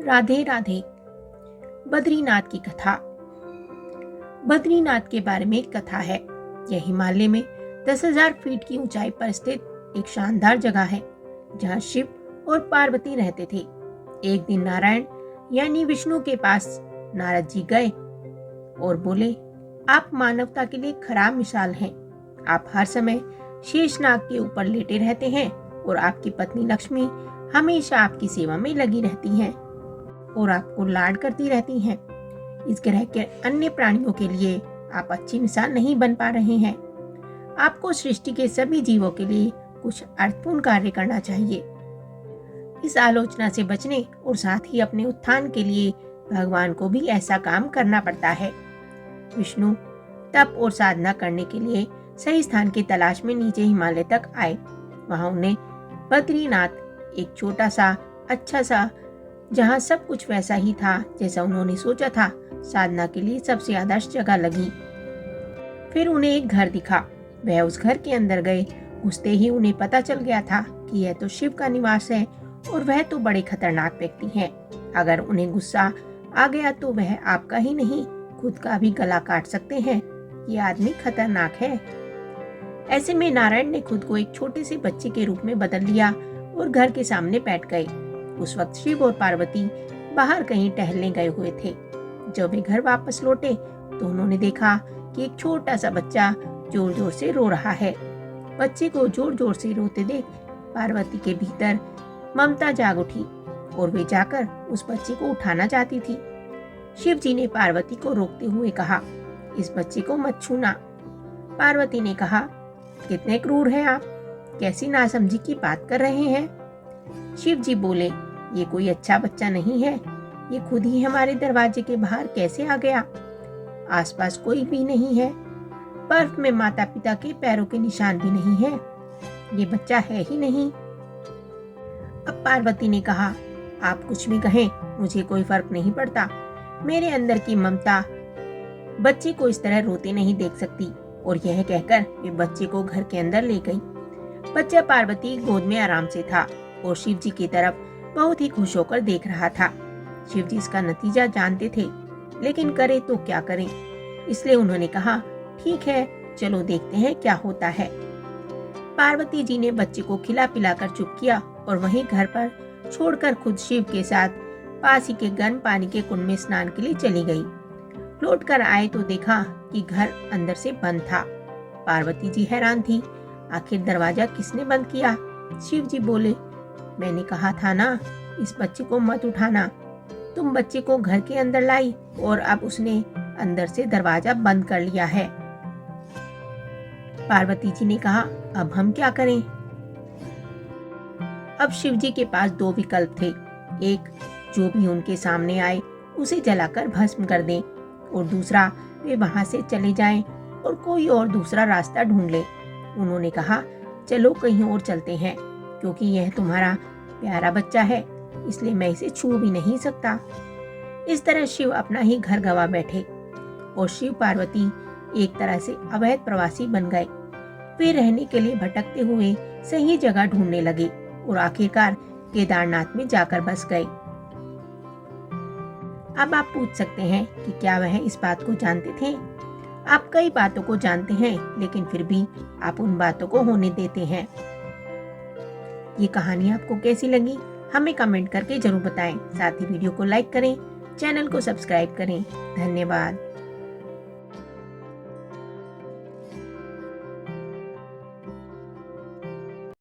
राधे राधे। बद्रीनाथ की कथा। बद्रीनाथ के बारे में एक कथा है। यह हिमालय में 10,000 फीट की ऊंचाई पर स्थित एक शानदार जगह है जहां शिव और पार्वती रहते थे। एक दिन नारायण यानी विष्णु के पास नारद जी गए और बोले, आप मानवता के लिए खराब मिसाल हैं। आप हर समय शेषनाग के ऊपर लेटे रहते हैं और आपकी पत्नी लक्ष्मी हमेशा आपकी सेवा में लगी रहती हैं और आपको लाड करती रहती हैं। इस ग्रह के अन्य प्राणियों के लिए आप अच्छी मिसाल नहीं बन पा रहे हैं। आपको सृष्टि के सभी जीवों के लिए कुछ अर्थपूर्ण कार्य करना चाहिए। इस आलोचना से बचने और साथ ही अपने उत्थान के लिए भगवान को भी ऐसा काम करना पड़ता है। विष्णु तप और साधना करने के लिए सही स्थान की तलाश में नीचे हिमालय तक आए। वहां उन्हें बद्रीनाथ, एक छोटा सा अच्छा सा जहां सब कुछ वैसा ही था जैसा उन्होंने सोचा था, साधना के लिए सबसे आदर्श जगह लगी। फिर उन्हें एक घर दिखा। वह उस घर के अंदर गए। घुसते ही उन्हें पता चल गया था कि यह तो शिव का निवास है और वह तो बड़े खतरनाक व्यक्ति हैं। अगर उन्हें गुस्सा आ गया तो वह आपका ही नहीं, खुद का भी गला काट सकते हैं। ये आदमी खतरनाक है। ऐसे में नारायण ने खुद को एक छोटे से बच्चे के रूप में बदल लिया और घर के सामने बैठ गए। उस वक्त शिव और पार्वती बाहर कहीं टहलने गए हुए थे। जब वे घर वापस लौटे तो उन्होंने देखा कि एक छोटा सा बच्चा जोर जोर से रो रहा है। बच्चे को जोर जोर से रोते देख पार्वती के भीतर ममता जाग उठी और वे जाकर उस बच्चे को उठाना चाहती थी। शिव जी ने पार्वती को रोकते हुए कहा, इस बच्चे को मत छूना। पार्वती ने कहा, कितने क्रूर हैं आप, कैसी नासमझी की बात कर रहे हैं। शिव जी बोले, ये कोई अच्छा बच्चा नहीं है। ये खुद ही हमारे दरवाजे के बाहर कैसे आ गया। आसपास कोई भी नहीं है। बर्फ में माता पिता के पैरों के निशान भी नहीं है। ये बच्चा है ही नहीं। अब पार्वती ने कहा, आप कुछ भी कहें, मुझे कोई फर्क नहीं पड़ता। मेरे अंदर की ममता बच्चे को इस तरह रोते नहीं देख सकती। और यह कहकर वे बच्चे को घर के अंदर ले गई। बच्चा पार्वती गोद में आराम से था और शिव जी की तरफ बहुत ही खुश होकर देख रहा था। शिव जी इसका नतीजा जानते थे, लेकिन करे तो क्या करें। इसलिए उन्होंने कहा, ठीक है, चलो देखते हैं क्या होता है। पार्वती जी ने बच्चे को खिला पिलाकर चुप किया और वहीं घर पर छोड़कर खुद शिव के साथ पास ही के गर्म पानी के कुंड में स्नान के लिए चली गई। लौटकर आए तो देखा कि घर अंदर से बंद था। पार्वती जी हैरान थी, आखिर दरवाजा किसने बंद किया। शिव जी बोले, मैंने कहा था ना, इस बच्चे को मत उठाना। तुम बच्चे को घर के अंदर लाई और अब उसने अंदर से दरवाजा बंद कर लिया है। पार्वती जी ने कहा, अब हम क्या करें। अब शिव जी के पास दो विकल्प थे। एक, जो भी उनके सामने आए उसे जलाकर भस्म कर दें, और दूसरा, वे वहां से चले जाएं और कोई और दूसरा रास्ता ढूंढ ले। उन्होंने कहा, चलो कहीं और चलते हैं, क्योंकि यह तुम्हारा प्यारा बच्चा है, इसलिए मैं इसे छू भी नहीं सकता। इस तरह शिव अपना ही घर गंवा बैठे और शिव पार्वती एक तरह से अवैध प्रवासी बन गए। वे रहने के लिए भटकते हुए सही जगह ढूंढने लगे और आखिरकार केदारनाथ में जाकर बस गए। अब आप पूछ सकते हैं कि क्या वह इस बात को जानते थे। आप कई बातों को जानते हैं, लेकिन फिर भी आप उन बातों को होने देते हैं। ये कहानी आपको कैसी लगी हमें कमेंट करके जरूर बताएं। साथ ही वीडियो को लाइक करें, चैनल को सब्सक्राइब करें। धन्यवाद।